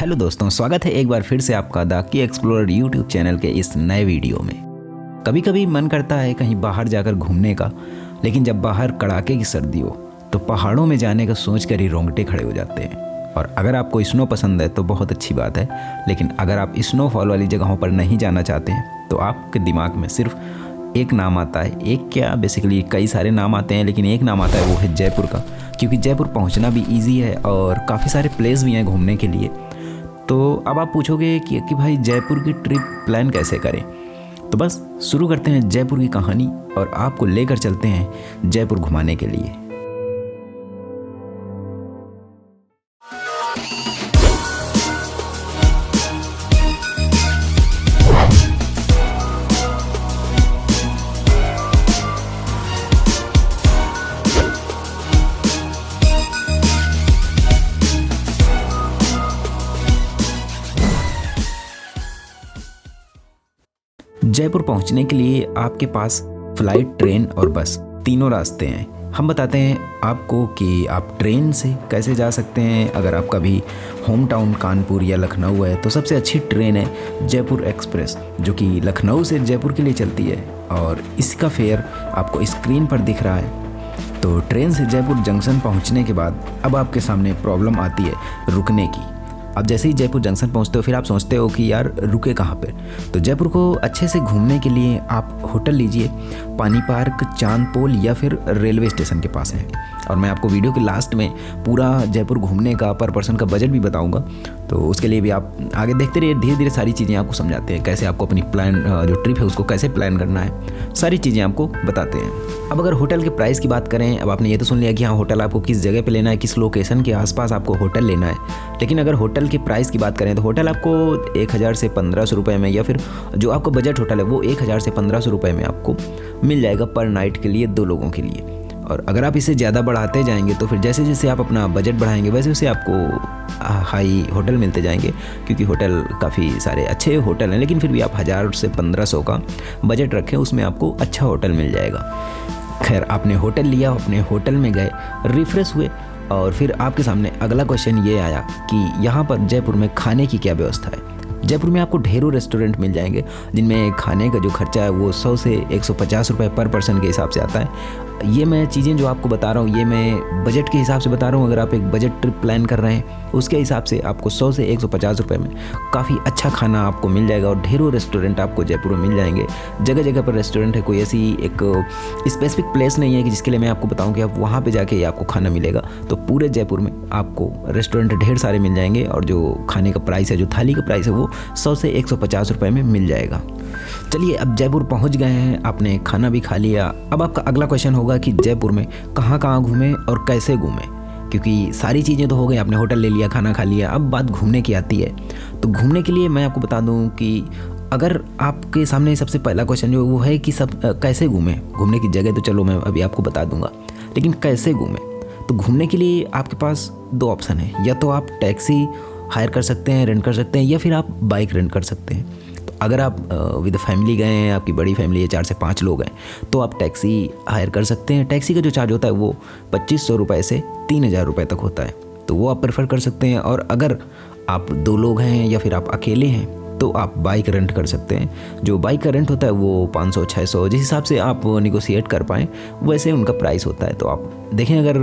Hello दोस्तों, स्वागत है एक बार फिर से आपका the key explorer YouTube channel के इस नए वीडियो में। कभी कभी मन करता है कहीं बाहर जाकर घूमने का, लेकिन जब बाहर कड़ाके की सर्दी हो तो पहाड़ों में जाने का सोच कर ही रोंगटे खड़े हो जाते हैं। और अगर आपको स्नो पसंद है तो बहुत अच्छी बात है, लेकिन अगर आप स्नोफॉल वाली जगहों पर नहीं जाना चाहते हैं तो आपके दिमाग में सिर्फ एक नाम आता है। एक क्या, बेसिकली कई सारे नाम आते हैं, लेकिन एक नाम आता है, वो है जयपुर का। क्योंकि जयपुर पहुंचना भी इजी है और काफ़ी सारे प्लेस भी हैं घूमने के लिए। तो अब आप पूछोगे कि भाई जयपुर की ट्रिप प्लान कैसे करें, तो बस शुरू करते हैं जयपुर की कहानी और आपको लेकर चलते हैं जयपुर घुमाने के लिए। जयपुर पहुंचने के लिए आपके पास फ्लाइट, ट्रेन और बस तीनों रास्ते हैं। हम बताते हैं आपको कि आप ट्रेन से कैसे जा सकते हैं। अगर आपका भी होम टाउन कानपुर या लखनऊ है तो सबसे अच्छी ट्रेन है जयपुर एक्सप्रेस, जो कि लखनऊ से जयपुर के लिए चलती है और इसका फेयर आपको स्क्रीन पर दिख रहा है। तो ट्रेन से जयपुर जंक्शन पहुंचने के बाद अब आपके सामने प्रॉब्लम आती है रुकने की। अब जैसे ही जयपुर जंक्शन पहुंचते हो फिर आप सोचते हो कि यार रुके कहाँ पे। तो जयपुर को अच्छे से घूमने के लिए आप होटल लीजिए पानी पार्क, चांद पोल या फिर रेलवे स्टेशन के पास है। और मैं आपको वीडियो के लास्ट में पूरा जयपुर घूमने का पर पर्सन का बजट भी बताऊंगा, तो उसके लिए भी आप आगे देखते रहिए। धीरे धीरे सारी चीज़ें आपको समझाते हैं कैसे आपको अपनी प्लान जो ट्रिप है उसको कैसे प्लान करना है, सारी चीज़ें आपको बताते हैं। अब अगर होटल के प्राइस की बात करें, अब आपने ये तो सुन लिया कि हाँ होटल आपको किस जगह पे लेना है, किस लोकेशन के आसपास आपको होटल लेना है। लेकिन अगर होटल के प्राइस की बात करें तो होटल आपको 1000 से 1500 रुपये में, या फिर जो आपका बजट होटल है वो 1000 से 1500 रुपये में आपको मिल जाएगा पर नाइट के लिए, 2 लोगों के लिए। और अगर आप इसे ज़्यादा बढ़ाते जाएंगे तो फिर जैसे जैसे आप अपना बजट बढ़ाएंगे वैसे वैसे आपको हाई होटल मिलते जाएंगे, क्योंकि होटल काफ़ी सारे अच्छे होटल हैं। लेकिन फिर भी आप 1000 से 1500 का बजट रखें, उसमें आपको अच्छा होटल मिल जाएगा। खैर, आपने होटल लिया, अपने होटल में गए, रिफ्रेश हुए और फिर आपके सामने अगला क्वेश्चन ये आया कि यहाँ पर जयपुर में खाने की क्या व्यवस्था है। जयपुर में आपको ढेरों रेस्टोरेंट मिल जाएंगे जिनमें खाने का जो खर्चा है वो 100 से 150 रुपये पर पर्सन के हिसाब से आता है। ये मैं चीज़ें जो आपको बता रहा हूँ ये मैं बजट के हिसाब से बता रहा हूँ। अगर आप एक बजट ट्रिप प्लान कर रहे हैं उसके हिसाब से आपको 100 से 150 रुपये में काफ़ी अच्छा खाना आपको मिल जाएगा। और ढेरों रेस्टोरेंट आपको जयपुर में मिल जाएंगे, जगह जगह पर रेस्टोरेंट है। कोई ऐसी एक स्पेसिफिक प्लेस नहीं है कि जिसके लिए मैं आपको बताऊँ कि आप वहाँ पर जाके आपको खाना मिलेगा। तो पूरे जयपुर में आपको रेस्टोरेंट ढेर सारे मिल जाएंगे और जो खाने का प्राइस है, जो थाली का प्राइस है, वो 100 से 150 रुपये में मिल जाएगा। चलिए, अब जयपुर पहुंच गए हैं, आपने खाना भी खा लिया। अब आपका अगला क्वेश्चन होगा कि जयपुर में कहाँ कहाँ घूमें और कैसे घूमें, क्योंकि सारी चीज़ें तो हो गई, आपने होटल ले लिया, खाना खा लिया, अब बात घूमने की आती है। तो घूमने के लिए मैं आपको बता दूं कि अगर आपके सामने सबसे पहला क्वेश्चन जो वो है कि सब कैसे घूमें। घूमने की जगह तो चलो मैं अभी आपको बता दूंगा, लेकिन कैसे घूमें। तो घूमने के लिए आपके पास 2 ऑप्शन है, या तो आप टैक्सी हायर कर सकते हैं, रेंट कर सकते हैं, या फिर आप बाइक रेंट कर सकते हैं। अगर आप विद फैमिली गए हैं, आपकी बड़ी फैमिली है, 4 से 5 लोग हैं, तो आप टैक्सी हायर कर सकते हैं। टैक्सी का जो चार्ज होता है वो 2500 रुपये से 3000 रुपये तक होता है, तो वो आप प्रेफर कर सकते हैं। और अगर आप 2 लोग हैं या फिर आप अकेले हैं तो आप बाइक रेंट कर सकते हैं। जो बाइक का रेंट होता है वो 500-600, जिस हिसाब से आप निगोशिएट कर पाएँ वैसे उनका प्राइस होता है। तो आप देखें, अगर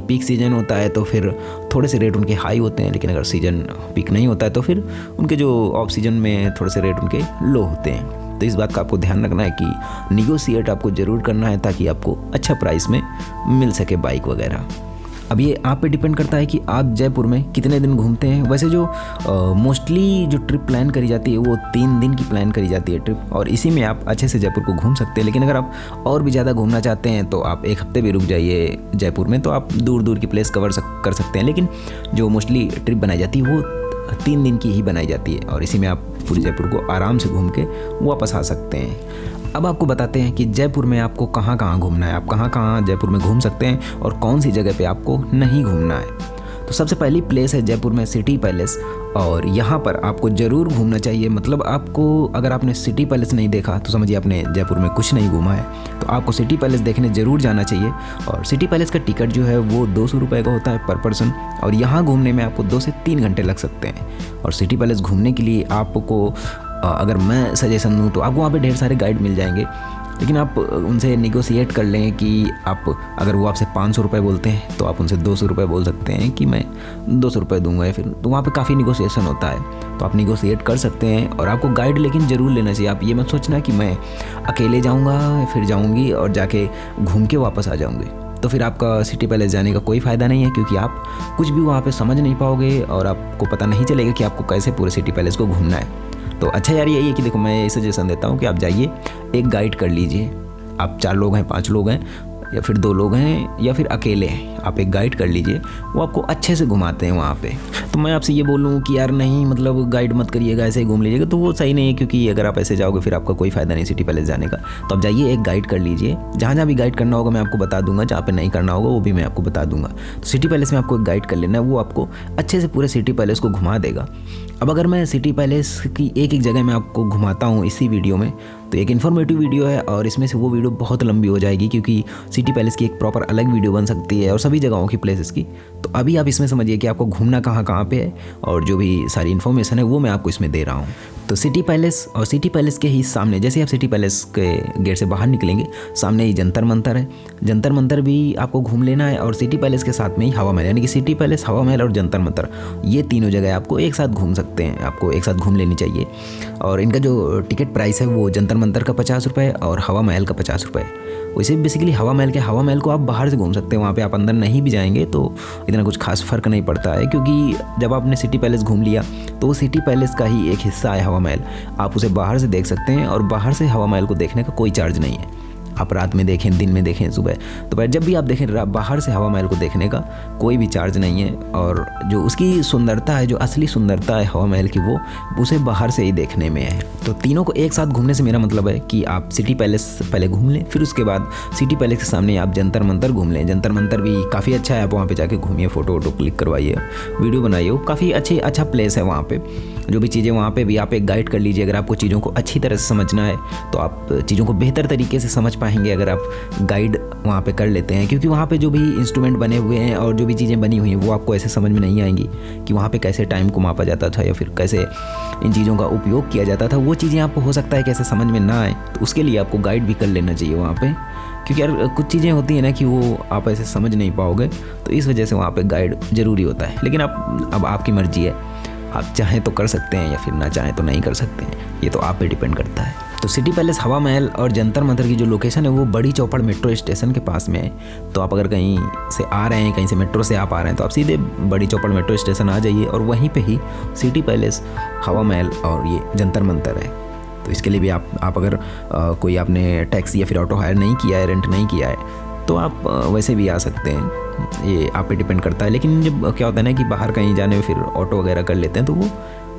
पीक सीजन होता है तो फिर थोड़े से रेट उनके हाई होते हैं, लेकिन अगर सीजन पीक नहीं होता है तो फिर उनके जो ऑफ सीजन में थोड़े से रेट उनके लो होते हैं। तो इस बात का आपको ध्यान रखना है कि निगोशिएट आपको ज़रूर करना है ताकि आपको अच्छा प्राइस में मिल सके बाइक वगैरह। अब ये आप पे डिपेंड करता है कि आप जयपुर में कितने दिन घूमते हैं। वैसे जो मोस्टली जो ट्रिप प्लान करी जाती है वो 3 दिन की प्लान करी जाती है ट्रिप, और इसी में आप अच्छे से जयपुर को घूम सकते हैं। लेकिन अगर आप और भी ज़्यादा घूमना चाहते हैं तो आप 1 हफ्ते भी रुक जाइए जयपुर में, तो आप दूर दूर की प्लेस कवर कर सकते हैं। लेकिन जो मोस्टली ट्रिप बनाई जाती है वो 3 दिन की ही बनाई जाती है, और इसी में आप पूरी जयपुर को आराम से घूम के वापस आ सकते हैं। अब आपको बताते हैं कि जयपुर में आपको कहाँ कहाँ घूमना है, आप कहाँ कहाँ जयपुर में घूम सकते हैं और कौन सी जगह पे आपको नहीं घूमना है। तो सबसे पहली प्लेस है जयपुर में सिटी पैलेस, और यहाँ पर आपको ज़रूर घूमना चाहिए। मतलब आपको, अगर आपने सिटी पैलेस नहीं देखा तो समझिए आपने जयपुर में कुछ नहीं घूमा है। तो आपको सिटी पैलेस देखने ज़रूर जाना चाहिए। और सिटी पैलेस का टिकट जो है वो 200 रुपये का होता है पर पर्सन, और यहाँ घूमने में आपको 2 से 3 घंटे लग सकते हैं। और सिटी पैलेस घूमने के लिए आपको अगर मैं सजेशन दूँ तो आपको वहाँ पे ढेर सारे गाइड मिल जाएंगे, लेकिन आप उनसे निगोशिएट कर लें कि आप, अगर वो आपसे 500 रुपये बोलते हैं तो आप उनसे 200 रुपये बोल सकते हैं कि मैं 200 रुपये दूंगा, या फिर तो वहाँ पे काफ़ी निगोशिएशन होता है, तो आप निगोशिएट कर सकते हैं। और आपको गाइड लेकिन ज़रूर लेना चाहिए। आप ये मत सोचना कि मैं अकेले जाऊँगा फिर जाऊँगी और जाके घूम के वापस आ जाऊँगी, तो फिर आपका सिटी पैलेस जाने का कोई फ़ायदा नहीं है, क्योंकि आप कुछ भी वहाँ पे समझ नहीं पाओगे और आपको पता नहीं चलेगा कि आपको कैसे पूरे सिटी पैलेस को घूमना है। तो अच्छा यार यही है कि देखो, मैं ये सजेशन देता हूँ कि आप जाइए, एक गाइड कर लीजिए। आप 4 लोग हैं, 5 लोग हैं, या फिर 2 लोग हैं, या फिर अकेले हैं, आप एक गाइड कर लीजिए, वो आपको अच्छे से घुमाते हैं वहाँ पे। तो मैं आपसे ये बोलूँ कि यार नहीं, मतलब गाइड मत करिएगा, ऐसे ही घूम लीजिएगा, तो वो सही नहीं है, क्योंकि अगर आप ऐसे जाओगे फिर आपका कोई फ़ायदा नहीं सिटी पैलेस जाने का। तो आप जाइए, एक गाइड कर लीजिए। जहाँ भी गाइड करना होगा मैं आपको बता दूंगा, जहाँ पे नहीं करना होगा वो भी मैं आपको बता दूंगा। तो सिटी पैलेस में आपको एक गाइड कर लेना है, वो आपको अच्छे से पूरे सिटी पैलेस को घुमा देगा। अब अगर मैं सिटी पैलेस की एक जगह में आपको घुमाता हूँ इसी वीडियो में, तो एक इन्फॉर्मेटिव वीडियो है और इसमें से वो वीडियो बहुत लंबी हो जाएगी, क्योंकि सिटी पैलेस की एक प्रॉपर अलग वीडियो बन सकती है और सभी जगहों की प्लेसेस की। तो अभी आप इसमें समझिए कि आपको घूमना कहाँ पे है, और जो भी सारी इन्फॉर्मेशन है वो मैं आपको इसमें दे रहा हूँ। तो सिटी पैलेस, और सिटी पैलेस के ही सामने, जैसे आप सिटी पैलेस के गेट से बाहर निकलेंगे, सामने ही जंतर मंतर है। जंतर मंतर भी आपको घूम लेना है, और सिटी पैलेस के साथ में ही हवा महल, यानी कि सिटी पैलेस, हवा महल और जंतर मंतर, ये तीनों जगह आपको एक साथ घूम सकते हैं, आपको एक साथ घूम लेनी चाहिए। और इनका जो टिकट प्राइस है वो जंतर मंतर का 50 रुपये और हवा महल का 50 रुपये। वैसे बेसिकली हवा महल को आप बाहर से घूम सकते हैं, वहाँ पे आप अंदर नहीं भी जाएंगे तो इतना कुछ खास फ़र्क नहीं पड़ता है, क्योंकि जब आपने सिटी पैलेस घूम लिया तो वो सिटी पैलेस का ही एक हिस्सा है हवा महल। आप उसे बाहर से देख सकते हैं, और बाहर से हवा महल को देखने का कोई चार्ज नहीं है। आप रात में देखें, दिन में देखें, सुबह दोपहर, जब भी आप देखें, बाहर से हवा महल को देखने का कोई भी चार्ज नहीं है। और जो उसकी सुंदरता है, जो असली सुंदरता है हवा महल की, वो उसे बाहर से ही देखने में है। तो तीनों को एक साथ घूमने से मेरा मतलब है कि आप सिटी पैलेस पहले घूम लें, फिर उसके बाद सिटी पैलेस के सामने आप जंतर मंतर घूम लें। जंतर मंतर भी काफ़ी अच्छा है, आप वहाँ पर जाके घूमिए, फ़ोटो क्लिक करवाइए, वीडियो बनाइए, वो काफ़ी अच्छा प्लेस है। वहाँ पर जो भी चीज़ें, वहाँ पर भी आप एक गाइड कर लीजिए। अगर आपको चीज़ों को अच्छी तरह से समझना है तो आप चीज़ों को बेहतर तरीके से समझ पाएंगे अगर आप गाइड वहाँ पे कर लेते हैं, क्योंकि वहाँ पे जो भी इंस्ट्रूमेंट बने हुए हैं और जो भी चीज़ें बनी हुई हैं वो आपको ऐसे समझ में नहीं आएंगी कि वहाँ पे कैसे टाइम को मापा जाता था या फिर कैसे इन चीज़ों का उपयोग किया जाता था। वो चीज़ें आपको हो सकता है कैसे समझ में ना आए, तो उसके लिए आपको गाइड भी कर लेना चाहिए वहाँ पर, क्योंकि यार कुछ चीज़ें होती हैं ना कि वो आप ऐसे समझ नहीं पाओगे, तो इस वजह से वहाँ पर गाइड ज़रूरी होता है। लेकिन अब आपकी मर्ज़ी है, आप चाहें तो कर सकते हैं या फिर ना चाहें तो नहीं कर सकते हैं, ये तो आप पे डिपेंड करता है। तो सिटी पैलेस, हवा महल और जंतर मंतर की जो लोकेशन है वो बड़ी चौपड़ मेट्रो स्टेशन के पास में है। तो आप अगर कहीं से आ रहे हैं, कहीं से मेट्रो से आप आ रहे हैं, तो आप सीधे बड़ी चौपड़ मेट्रो स्टेशन आ जाइए, और वहीं पे ही सिटी पैलेस, हवा महल और ये जंतर मंतर है। तो इसके लिए भी आप अगर कोई आपने टैक्सी या फिर ऑटो हायर नहीं किया है, रेंट नहीं किया है, तो आप वैसे भी आ सकते हैं, ये आप पे डिपेंड करता है। लेकिन जब क्या होता है ना कि बाहर कहीं जाने में फिर ऑटो वगैरह कर लेते हैं, तो वो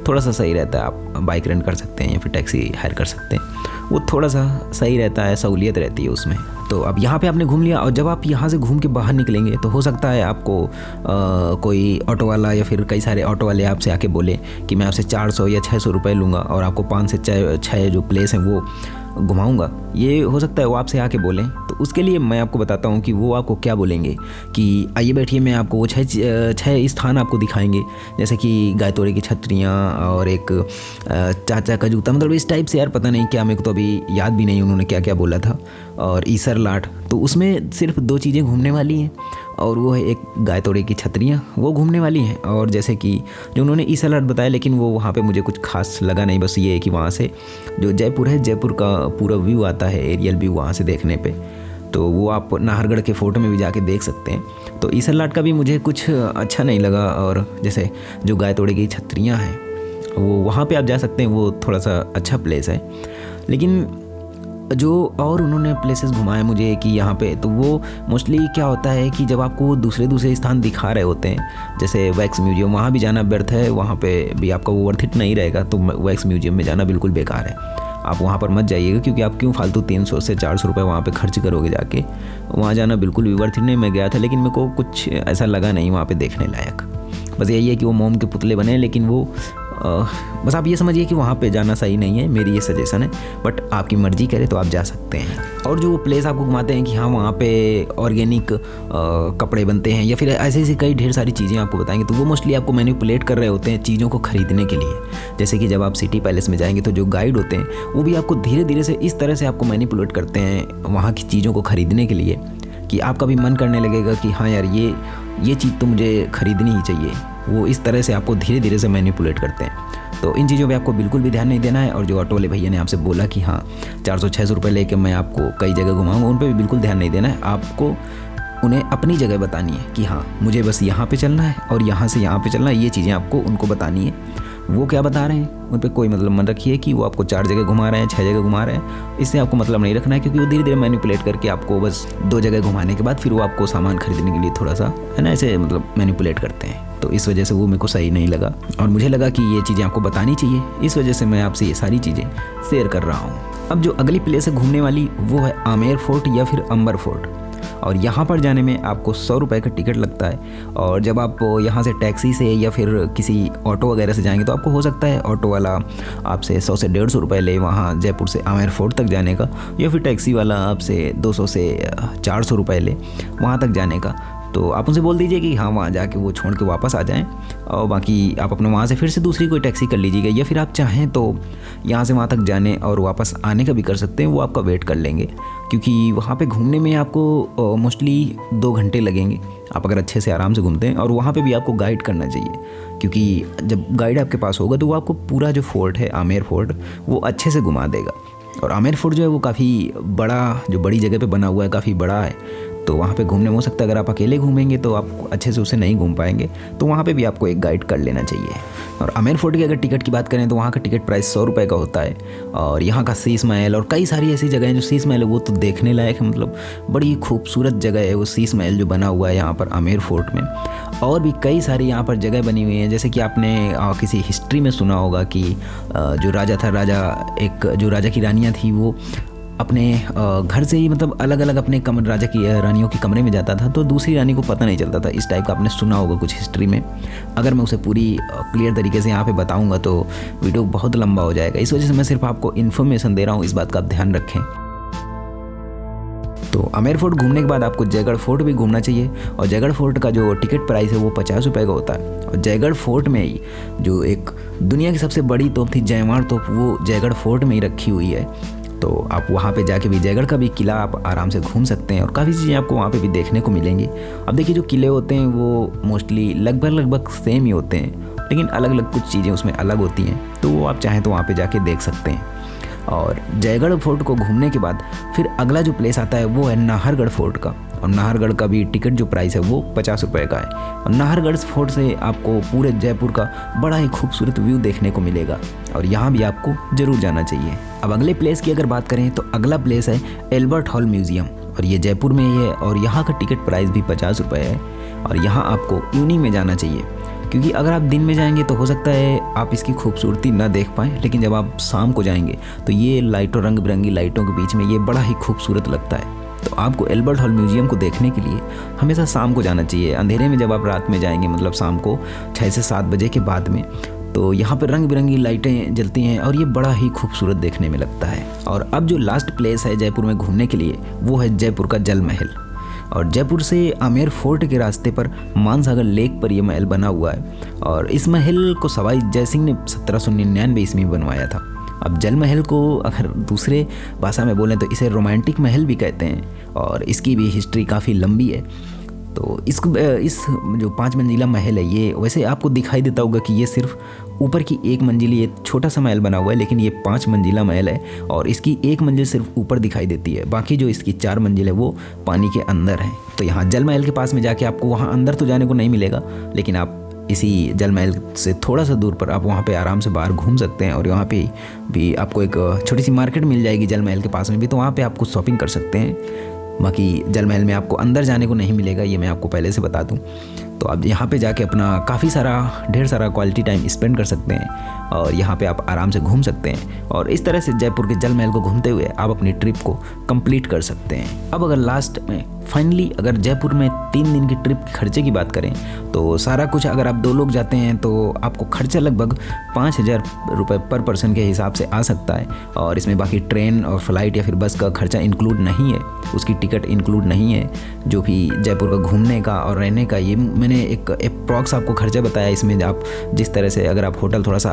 थोड़ा सा सही रहता है। आप बाइक रेंट कर सकते हैं या फिर टैक्सी हायर कर सकते हैं, वो थोड़ा सा सही रहता है, सहूलियत रहती है उसमें। तो अब यहाँ पे आपने घूम लिया, और जब आप यहाँ से घूम के बाहर निकलेंगे तो हो सकता है आपको कोई ऑटो वाला या फिर कई सारे ऑटो वाले आपसे आके बोले कि मैं आपसे 400 या 600 रुपये लूँगा और आपको 5 से 6 जो प्लेस हैं वो घुमाऊंगा। ये हो सकता है वो आपसे आके बोलें, तो उसके लिए मैं आपको बताता हूँ कि वो आपको क्या बोलेंगे कि आइए बैठिए, मैं आपको वो 6 स्थान आपको दिखाएंगे, जैसे कि गायतोड़े की छतरियाँ और एक चाचा का जूता, मतलब इस टाइप से। यार पता नहीं क्या, मेरे को तो अभी याद भी नहीं उन्होंने क्या क्या बोला था। और ईसर लाट, तो उसमें सिर्फ 2 चीज़ें घूमने वाली हैं, और वो है एक गायतोड़े की छतरियाँ, वो घूमने वाली हैं। और जैसे कि जो उन्होंने ईसर लाट बताया, लेकिन वो वहाँ पे मुझे कुछ खास लगा नहीं, बस ये है कि वहाँ से जो जयपुर है, जयपुर का पूरा व्यू आता है, एरियल व्यू वहाँ से देखने पे, तो वो आप नाहरगढ़ के फोटो में भी जाके देख सकते हैं। तो ईसर लाट का भी मुझे कुछ अच्छा नहीं लगा। और जैसे जो गायतोड़े की छतरियाँ हैं, वो वहाँ पे आप जा सकते हैं, वो थोड़ा सा अच्छा प्लेस है। लेकिन जो और उन्होंने प्लेसेस घुमाए मुझे कि यहाँ पे, तो वो मोस्टली क्या होता है कि जब आपको दूसरे स्थान दिखा रहे होते हैं, जैसे वैक्स म्यूजियम, वहाँ भी जाना व्यर्थ है, वहाँ पे भी आपका वो वर्थ इट नहीं रहेगा। तो वैक्स म्यूजियम में जाना बिल्कुल बेकार है, आप वहाँ पर मत जाइएगा, क्योंकि आप क्यों फालतू 300 से 400 रुपये वहाँ पे खर्च करोगे जाके, वहाँ जाना बिल्कुल भी वर्थ इट नहीं। मैं गया था, लेकिन मेरे को कुछ ऐसा लगा नहीं वहाँ पे देखने लायक। बस यही है कि वो मोम के पुतले बने, लेकिन वो बस आप ये समझिए कि वहाँ पे जाना सही नहीं है, मेरी ये सजेशन है। बट आपकी मर्जी करे तो आप जा सकते हैं। और जो प्लेस आपको घुमाते हैं कि हाँ वहाँ पे ऑर्गेनिक कपड़े बनते हैं या फिर ऐसे ऐसी कई ढेर सारी चीज़ें आपको बताएंगे, तो वो मोस्टली आपको मैनिपुलेट कर रहे होते हैं चीज़ों को खरीदने के लिए। जैसे कि जब आप सिटी पैलेस में जाएंगे तो जो गाइड होते हैं वो भी आपको धीरे धीरे से इस तरह से आपको मैनिपुलेट करते हैं वहाँ की चीज़ों को खरीदने के लिए कि आपका भी मन करने लगेगा कि हाँ यार ये चीज़ तो मुझे खरीदनी ही चाहिए। वो इस तरह से आपको धीरे धीरे से मैनिपुलेट करते हैं। तो इन चीज़ों पे आपको बिल्कुल भी ध्यान नहीं देना है। और जो ऑटो वाले भैया ने आपसे बोला कि हाँ 400-600 रुपये लेके मैं आपको कई जगह घुमाऊंगा, उन पर भी बिल्कुल ध्यान नहीं देना है। आपको उन्हें अपनी जगह बतानी है कि हाँ मुझे बस यहाँ पे चलना है और यहाँ से यहाँ पे चलना है, ये चीज़ें आपको उनको बतानी है। वो क्या बता रहे हैं उन पर कोई मतलब मन रखिए कि वो आपको 4 जगह घुमा रहे हैं, 6 जगह घुमा रहे हैं, इससे आपको मतलब नहीं रखना है, क्योंकि वो धीरे धीरे मैनिपुलेट करके आपको बस 2 जगह घुमाने के बाद फिर वो आपको सामान खरीदने के लिए थोड़ा सा है ना ऐसे मतलब मैनिपुलेट करते हैं। तो इस वजह से वो मेरे को सही नहीं लगा और मुझे लगा कि ये चीज़ें आपको बतानी चाहिए, इस वजह से मैं आपसे ये सारी चीज़ें शेयर कर रहा हूँ। अब जो अगली प्लेस है घूमने वाली वो है आमेर फोर्ट या फिर अंबर फोर्ट। और यहाँ पर जाने में आपको 100 रुपये का टिकट लगता है। और जब आप यहाँ से टैक्सी से या फिर किसी ऑटो वगैरह से जाएंगे तो आपको हो सकता है ऑटो वाला आपसे 100 से 150 रुपये ले वहाँ जयपुर से आमेर फोर्ट तक जाने का, या फिर टैक्सी वाला आपसे 200 से 400 रुपये ले वहाँ तक जाने का। तो आप उनसे बोल दीजिए कि हाँ वहाँ जाके वो छोड़ के वापस आ जाएं और बाकी आप अपने वहाँ से फिर से दूसरी कोई टैक्सी कर लीजिएगा, या फिर आप चाहें तो यहाँ से वहाँ तक जाने और वापस आने का भी कर सकते हैं, वो आपका वेट कर लेंगे। क्योंकि वहाँ पे घूमने में आपको मोस्टली 2 घंटे लगेंगे आप अगर अच्छे से आराम से घूमते हैं। और वहाँ पे भी आपको गाइड करना चाहिए, क्योंकि जब गाइड आपके पास होगा तो वो आपको पूरा जो फोर्ट है आमेर फोर्ट वो अच्छे से घुमा देगा। और आमेर फोर्ट जो है वो काफ़ी बड़ा, जो बड़ी जगह पे बना हुआ है, काफ़ी बड़ा है। तो वहाँ पे घूमने में हो सकता है अगर आप अकेले घूमेंगे तो आप अच्छे से उसे नहीं घूम पाएंगे, तो वहाँ पे भी आपको एक गाइड कर लेना चाहिए। और आमेर फोर्ट की अगर टिकट की बात करें तो वहाँ का टिकट प्राइस 100 रुपये का होता है। और यहाँ का शीश महल और कई सारी ऐसी जगह हैं, जो शीश महल है वो तो देखने लायक है, मतलब बड़ी खूबसूरत जगह है वो शीश महल जो बना हुआ है यहाँ पर आमेर फोर्ट में। और भी कई सारी यहाँ पर जगह बनी हुई हैं, जैसे कि आपने किसी हिस्ट्री में सुना होगा कि जो राजा था, जो राजा की रानियाँ थी वो अपने घर से ही मतलब अलग अलग अपने राजा की रानियों के कमरे में जाता था, तो दूसरी रानी को पता नहीं चलता था। इस टाइप का आपने सुना होगा कुछ हिस्ट्री में। अगर मैं उसे पूरी क्लियर तरीके से यहाँ पे बताऊँगा तो वीडियो बहुत लंबा हो जाएगा, इस वजह से मैं सिर्फ आपको इन्फॉर्मेशन दे रहा हूँ, इस बात का आप ध्यान रखें। तो आमेर फोर्ट घूमने के बाद आपको जयगढ़ फोर्ट भी घूमना चाहिए। और जयगढ़ फोर्ट का जो टिकट प्राइस है वो 50 रुपये का होता है। और जयगढ़ फोर्ट में ही जो एक दुनिया की सबसे बड़ी तोप थी जयमार तोप, वो जयगढ़ फोर्ट में ही रखी हुई है। तो आप वहाँ पे जाके भी जयगढ़ का भी किला आप आराम से घूम सकते हैं और काफ़ी चीज़ें आपको वहाँ पे भी देखने को मिलेंगी। अब देखिए जो किले होते हैं वो मोस्टली लगभग सेम ही होते हैं, लेकिन अलग अलग कुछ चीज़ें उसमें अलग होती हैं, तो वो आप चाहें तो वहाँ पे जाके देख सकते हैं। और जयगढ़ फोर्ट को घूमने के बाद फिर अगला जो प्लेस आता है वो है नाहरगढ़ फोर्ट का। और नाहरगढ़ का भी टिकट जो प्राइस है वो 50 रुपये का है। और नाहरगढ़ फोर्ट से आपको पूरे जयपुर का बड़ा ही खूबसूरत व्यू देखने को मिलेगा और यहाँ भी आपको ज़रूर जाना चाहिए। अब अगले प्लेस की अगर बात करें तो अगला प्लेस है एल्बर्ट हॉल म्यूज़ियम, और ये जयपुर में ही है। और यहाँ का टिकट प्राइस भी 50 रुपये है। और यहाँ आपको इवनिंग में जाना चाहिए, क्योंकि अगर आप दिन में जाएंगे तो हो सकता है आप इसकी खूबसूरती ना देख पाएँ, लेकिन जब आप शाम को जाएंगे तो ये लाइटों, रंग बिरंगी लाइटों के बीच में ये बड़ा ही खूबसूरत लगता है। तो आपको एल्बर्ट हॉल म्यूज़ियम को देखने के लिए हमेशा शाम को जाना चाहिए। अंधेरे में जब आप रात में जाएंगे, मतलब शाम को 6 से 7 बजे के बाद में, तो यहाँ पर रंग बिरंगी लाइटें जलती हैं और ये बड़ा ही खूबसूरत देखने में लगता है। और अब जो लास्ट प्लेस है जयपुर में घूमने के लिए वो है जयपुर का जल महल। और जयपुर से आमेर फोर्ट के रास्ते पर मानसागर लेक पर यह महल बना हुआ है। और इस महल को सवाई जयसिंह ने 1799 ईस्वी में बनवाया था। अब जल महल को अगर दूसरे भाषा में बोलें तो इसे रोमांटिक महल भी कहते हैं और इसकी भी हिस्ट्री काफ़ी लंबी है। तो इस जो 5 मंजिला महल है, ये वैसे आपको दिखाई देता होगा कि ये सिर्फ ऊपर की 1 मंजिल, ये छोटा सा महल बना हुआ है, लेकिन ये 5 मंजिला महल है और इसकी 1 मंजिल सिर्फ ऊपर दिखाई देती है, बाकी जो इसकी 4 मंजिल है वो पानी के अंदर है। तो यहाँ जल महल के पास में जाके आपको वहाँ अंदर तो जाने को नहीं मिलेगा, लेकिन आप इसी जल महल से थोड़ा सा दूर पर आप वहाँ पे आराम से बाहर घूम सकते हैं। और यहाँ पे भी आपको एक छोटी सी मार्केट मिल जाएगी जल महल के पास में भी, तो वहाँ पे आपको शॉपिंग कर सकते हैं। बाकी जल महल में आपको अंदर जाने को नहीं मिलेगा, ये मैं आपको पहले से बता दूं। तो आप यहाँ पे जाके अपना काफ़ी सारा ढेर सारा क्वालिटी टाइम स्पेंड कर सकते हैं और यहाँ पे आप आराम से घूम सकते हैं। और इस तरह से जयपुर के जल महल को घूमते हुए आप अपनी ट्रिप को कंप्लीट कर सकते हैं। अब अगर लास्ट में फाइनली अगर जयपुर में 3 दिन की ट्रिप खर्चे की बात करें तो सारा कुछ अगर आप 2 लोग जाते हैं तो आपको खर्चा लगभग 5,000 रुपये पर पर्सन के हिसाब से आ सकता है। और इसमें बाकी ट्रेन और फ्लाइट या फिर बस का खर्चा इंक्लूड नहीं है, उसकी टिकट इंक्लूड नहीं है। जो भी जयपुर का घूमने का और रहने का, ये मैंने एक अप्रॉक्स आपको खर्चा बताया। इसमें आप जिस तरह से अगर आप होटल थोड़ा सा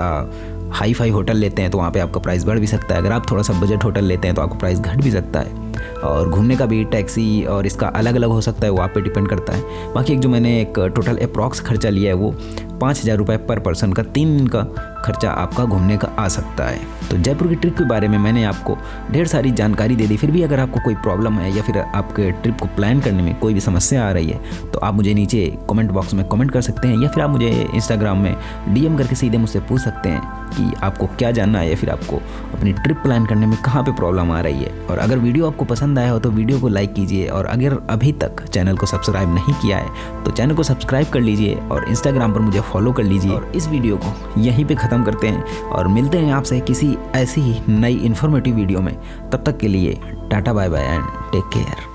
हाई फाई होटल लेते हैं तो वहाँ पे आपका प्राइस बढ़ भी सकता है, अगर आप थोड़ा सा बजट होटल लेते हैं तो आपका प्राइस घट भी सकता है। और घूमने का भी टैक्सी और इसका अलग अलग हो सकता है, वो आप पे डिपेंड करता है। बाकी एक जो मैंने एक टोटल अप्रॉक्स खर्चा लिया है वो 5,000 रुपये पर पर्सन का 3 दिन का खर्चा आपका घूमने का आ सकता है। तो जयपुर की ट्रिप के बारे में मैंने आपको ढेर सारी जानकारी दे दी। फिर भी अगर आपको कोई प्रॉब्लम है या फिर आपके ट्रिप को प्लान करने में कोई भी समस्या आ रही है तो आप मुझे नीचे कमेंट बॉक्स में कमेंट कर सकते हैं, या फिर आप मुझे इंस्टाग्राम में DM करके सीधे मुझसे पूछ सकते हैं कि आपको क्या जानना है या फिर आपको अपनी ट्रिप प्लान करने में कहाँ पे प्रॉब्लम आ रही है। और अगर वीडियो आपको पसंद आया हो तो वीडियो को लाइक कीजिए, और अगर अभी तक चैनल को सब्सक्राइब नहीं किया है तो चैनल को सब्सक्राइब कर लीजिए और इंस्टाग्राम पर मुझे फॉलो कर लीजिए। और इस वीडियो को यहीं पे ख़त्म करते हैं और मिलते हैं आपसे किसी ऐसी ही नई इन्फॉर्मेटिव वीडियो में। तब तक के लिए tata bye bye and take care.